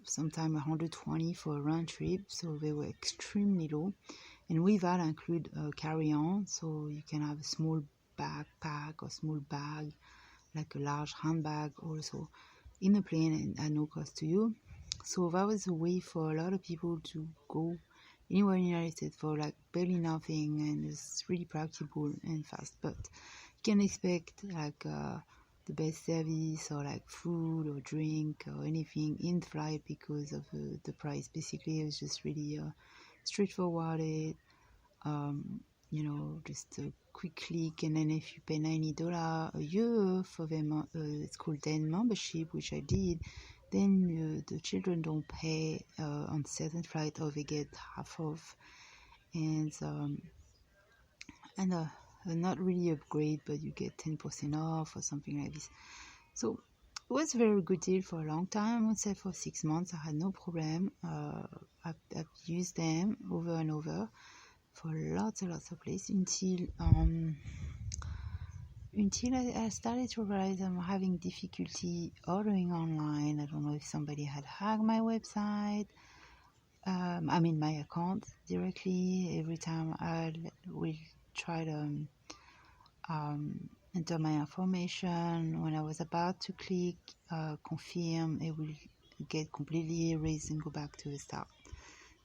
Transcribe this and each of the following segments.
sometimes 120 for a round trip, so they were extremely low. And with that include carry-on, so you can have a small backpack or small bag, like a large handbag also in the plane and at no cost to you. So that was a way for a lot of people to go anywhere in the United States for like barely nothing, and it's really practical and fast. But you can expect like the best service or like food or drink or anything in flight because of the price. Basically, it was just really straightforward. Just a quick click, and then if you pay $90 a year for them, it's called 10 membership, which I did, then the children don't pay on certain flight, or they get half off, and not really upgrade, but you get 10% off or something like this. So it was a very good deal for a long time. I would say for 6 months I had no problem. I've used them over and over for lots and lots of places until I started to realize I'm having difficulty ordering online. I don't know if somebody had hacked my website. My account directly. Every time I will try to enter my information, when I was about to click confirm, it will get completely erased and go back to the start.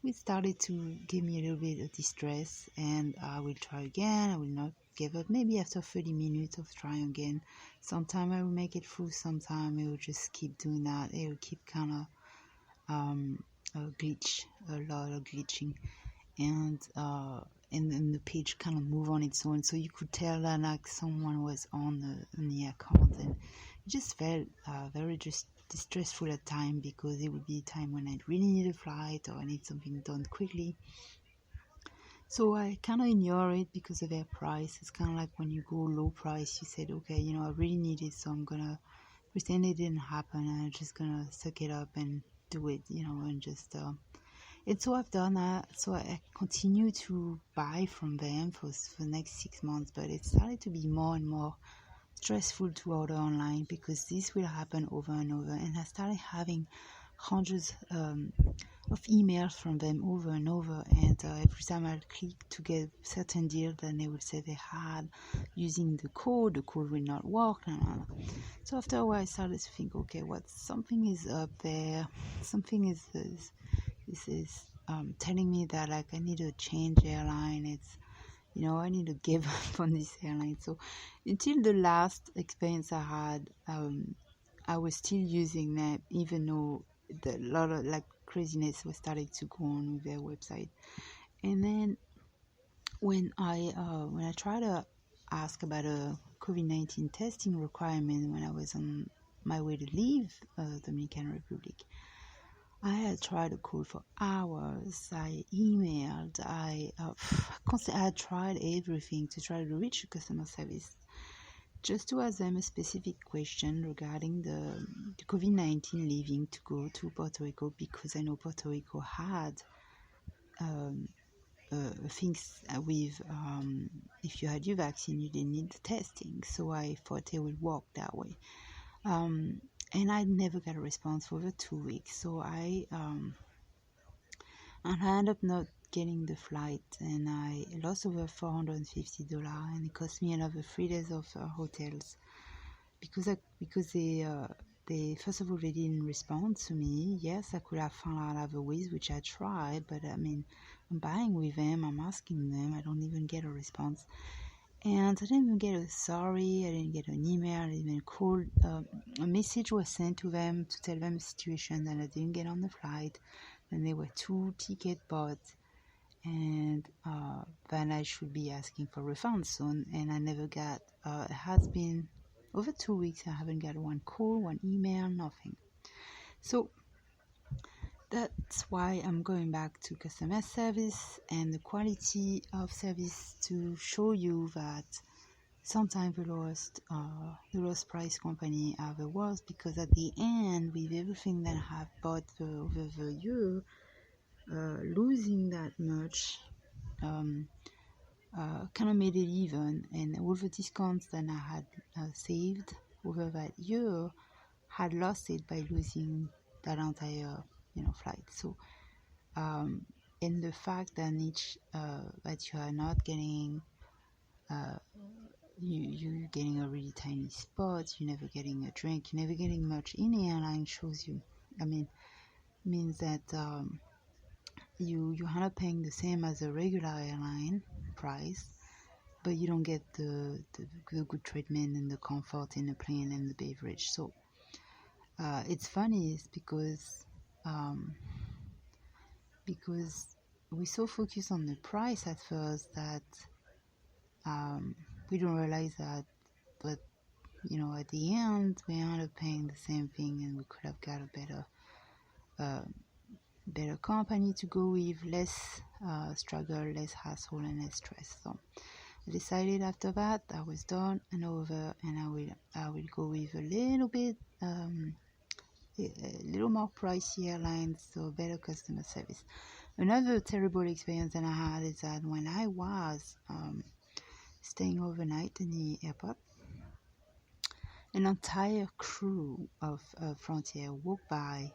It started to give me a little bit of distress, and I will try again. I will not give up. Maybe after 30 minutes of trying again, sometime I will make it through, sometime it will just keep doing that. It will keep kind of glitch, a lot of glitching, and then the page kind of move on its own, so you could tell that like someone was on the account, and it just felt very just distressful at time, because it would be a time when I really need a flight or I need something done quickly. So I kind of ignore it because of their price. It's kind of like when you go low price, you said, okay, I really need it, so I'm gonna pretend it didn't happen, and I'm just gonna suck it up and do it, and just and so I've done that. So I continue to buy from them for the next 6 months, but it started to be more and more stressful to order online, because this will happen over and over, and I started having hundreds of emails from them over and over, and every time I click to get certain deal, then they would say they had using the code will not work. So after a while I started to think, okay, something is up there, something is telling me that like I need to change airline. It's I need to give up on this airline. So until the last experience I had, I was still using them, even though a lot of like craziness was starting to go on with their website. And then when I tried to ask about a COVID-19 testing requirement when I was on my way to leave Dominican Republic, I had tried to call for hours. I emailed. I had tried everything to try to reach customer service, just to ask them a specific question regarding the COVID-19 leaving to go to Puerto Rico, because I know Puerto Rico had things with if you had your vaccine, you didn't need the testing. So I thought it would work that way. And I never got a response for over 2 weeks. So I ended up not getting the flight, and I lost over $450, and it cost me another 3 days of hotels, because they first of all, they didn't respond to me. Yes, I could have found out other ways, which I tried, but I'm buying with them, I'm asking them, I don't even get a response. And I didn't even get a sorry, I didn't get an email, I didn't even call. A message was sent to them to tell them the situation, that I didn't get on the flight, and there were 2 tickets bought, and then I should be asking for refunds soon, and I never got. It has been over 2 weeks, I haven't got one call, one email, nothing. So that's why I'm going back to customer service and the quality of service, to show you that sometimes the lowest price company are the worst, because at the end, with everything that I have bought over the year, losing that much kind of made it even, and all the discounts that I had saved over that year had lost it by losing that entire flight. So and the fact that that you are not getting you getting a really tiny spot, you're never getting a drink, you're never getting much in the airline, shows you, means that you end up paying the same as a regular airline price, but you don't get the good treatment and the comfort in the plane and the beverage. So it's funny, is because we so focus on the price at first that we don't realize that, but at the end we end up paying the same thing, and we could have got a better company to go with, less struggle, less hassle, and less stress. So I decided after that I was done and over, and I will go with a little more pricey airlines, so better customer service. Another terrible experience that I had is that when I was staying overnight in the airport, an entire crew of Frontier walked by,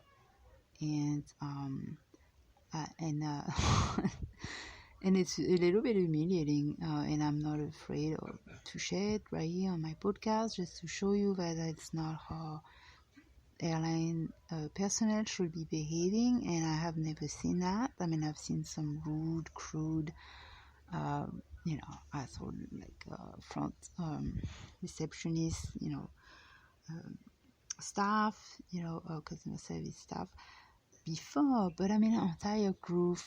and and it's a little bit humiliating, and I'm not afraid to share it right here on my podcast, just to show you that it's not how airline personnel should be behaving. And I have never seen that. I've seen some rude, crude, asshole, like front receptionist, staff, customer service staff before, but an entire group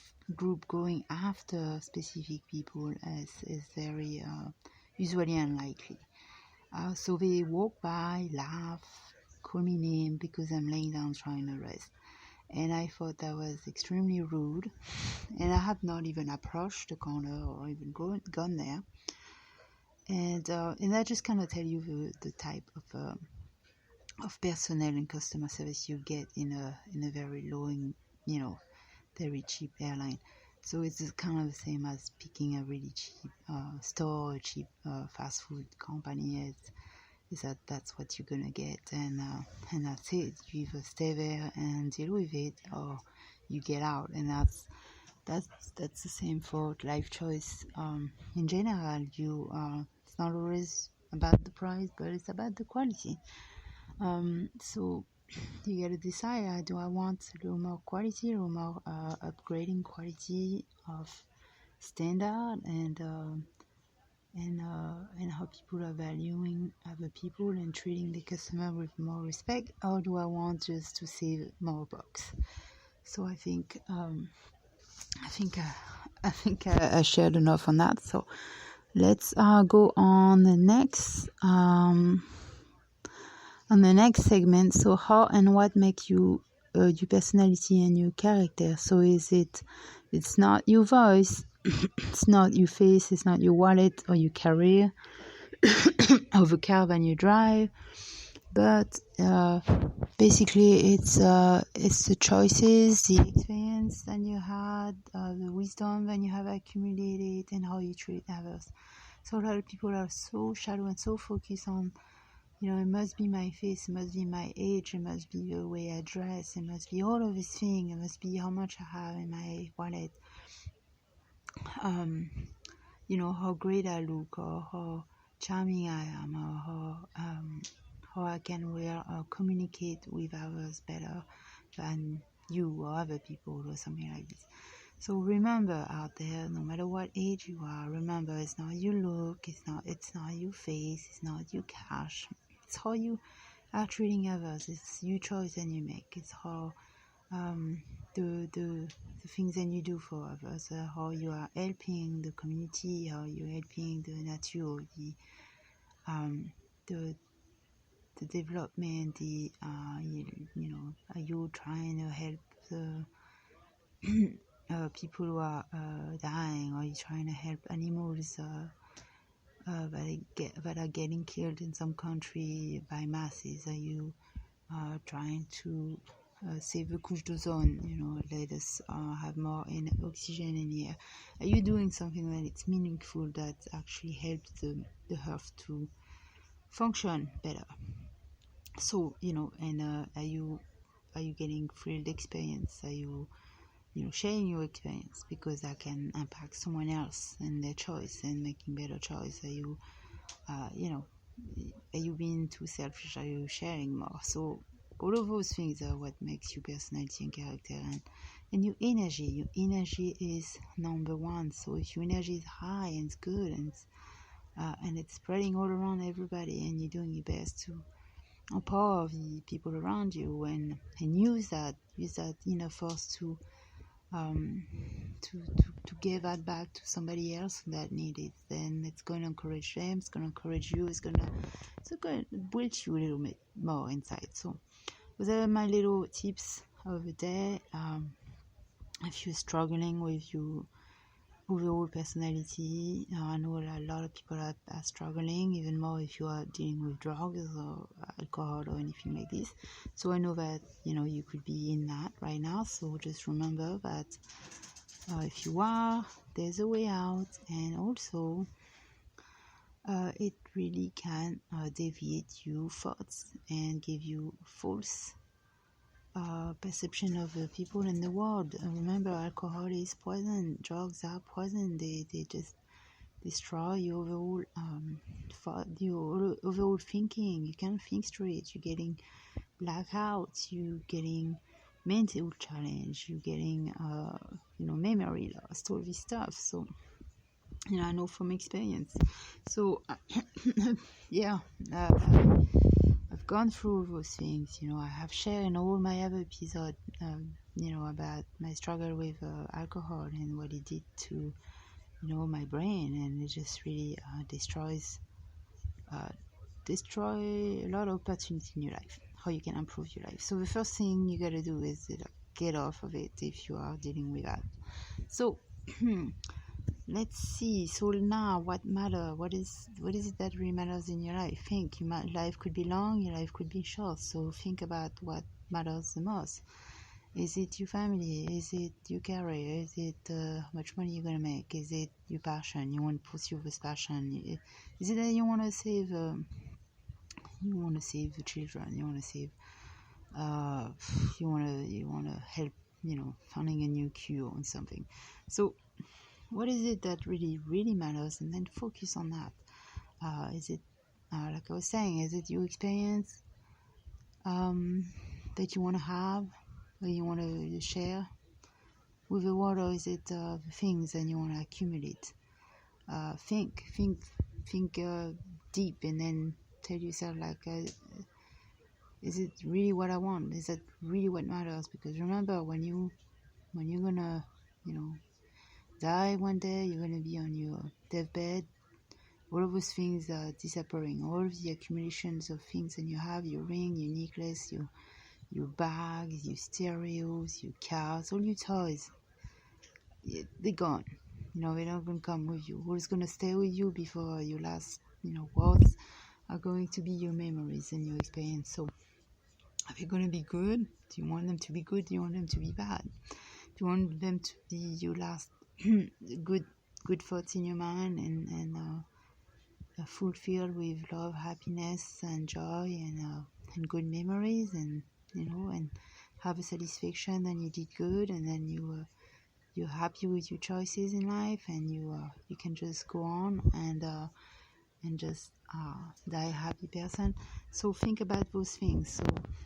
going after specific people is very usually unlikely. So they walk by, laugh, call me name because I'm laying down trying to rest, and I thought that was extremely rude, and I have not even approached the counter or even gone there, and that just kind of tell you the type of personnel and customer service you get in a very low and very cheap airline. So it's kind of the same as picking a really cheap store, a cheap fast food company. Is that that's what you're gonna get, and that's it. You either stay there and deal with it, or you get out, and that's the same for life choice. In general, it's not always about the price, but it's about the quality. So you gotta decide, do I want a little more quality, a little more upgrading quality of standard, and how people are valuing other people and treating the customer with more respect, or do I want just to save more bucks? So I think I shared enough on that. So let's go on the next segment. So how and what make you your personality and your character? So it's not your voice, it's not your face, it's not your wallet or your career or the car that you drive, but basically it's the choices, the experience that you had, the wisdom that you have accumulated, and how you treat others. So a lot of people are so shallow and so focused on, it must be my face, it must be my age, it must be the way I dress, it must be all of these things, it must be how much I have in my wallet, how great I look, or how charming I am, or how I can wear or communicate with others better than you or other people, or something like this. So remember, out there, no matter what age you are, remember, it's not your look, it's not your face, it's not your cash, it's how you are treating others. It's your choice that you make. It's how the things that you do for others, how you are helping the community, how you're helping the nature, the development, are you trying to help the people who are dying? Are you trying to help animals that are getting killed in some country by masses? Are you trying to save the couche d'ozone? Let us have more oxygen in the air. Are you doing something that it's meaningful, that actually helps the earth to function better? So and are you getting thrilled experience? Are you sharing your experience, because that can impact someone else and their choice and making better choice? Are you you know are you being too selfish? Are you sharing more? So all of those things are what makes you personality and character. And your energy is number one. So if your energy is high and it's good, and it's spreading all around everybody, and you're doing your best to empower the people around you, and use that inner force um, to give that back to somebody else that need it, then it's going to encourage them, it's going to encourage you, it's going to build you a little bit more inside. So those are my little tips of the day. If you're struggling with your overall personality, I know a lot of people are struggling, even more if you are dealing with drugs or alcohol or anything like this. So I know that you could be in that right now. So just remember that if you are, there's a way out. And also it really can deviate your thoughts and give you false perception of people in the world. Remember, alcohol is poison, drugs are poison. They just destroy your overall your overall thinking. You can't think straight. You're getting blackouts. You're getting mental challenge. You're getting memory loss. All this stuff. So I know from experience. So yeah, I've gone through those things. I have shared in all my other episodes. About my struggle with alcohol and what it did to my brain, and it just really uh, destroy a lot of opportunity in your life, how you can improve your life. So the first thing you got to do is get off of it if you are dealing with that. So let's see. So now, what matter? What is it that really matters in your life? Think. Your life could be long, your life could be short. So think about what matters the most. Is it your family? Is it your career? Is it how much money you're gonna make? Is it your passion? You want to pursue this passion? Is it that you want to save? You want to save the children? You want to save? Uh, you want to help? Finding a new cure on something. So what is it that really matters? And then focus on that. Is it like I was saying? Is it your experience that you want to have, or you want to share with the world, or is it the things that you want to accumulate? Think deep, and then tell yourself like, is it really what I want? Is that really what matters? Because remember, when you're gonna, die one day, you're gonna be on your deathbed. All of those things are disappearing. All of the accumulations of things that you have, your ring, your necklace, your bags, your stereos, your cars, all your toys, they're gone. They're not going to come with you. What's going to stay with you before your last, words are going to be your memories and your experience. So, are they going to be good? Do you want them to be good? Do you want them to be bad? Do you want them to be your last good thoughts in your mind, and fulfilled with love, happiness, and joy, and good memories, and have a satisfaction, and you did good, and then you're happy with your choices in life, and you can just go on and just die a happy person. So think about those things. So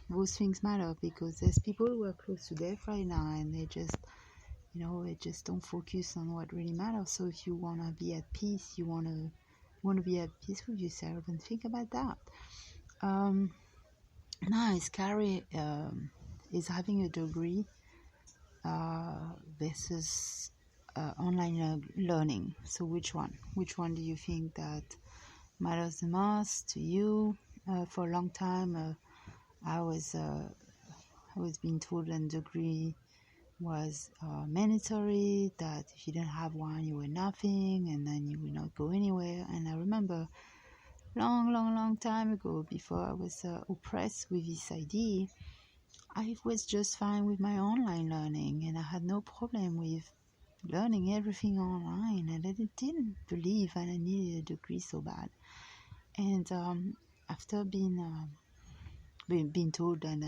those things matter, because there's people who are close to death right now, and they just don't focus on what really matters. So if you want to be at peace, you want to be at peace with yourself, and think about that. Nice. Carrie is having a degree versus online learning. So which one do you think that matters the most to you? For a long time, I was being told that degree was mandatory, that if you didn't have one, you were nothing, and then you would not go anywhere. And I remember long time ago, before I was oppressed with this idea, I was just fine with my online learning, and I had no problem with learning everything online, and I didn't believe that I needed a degree so bad. And after being been told, and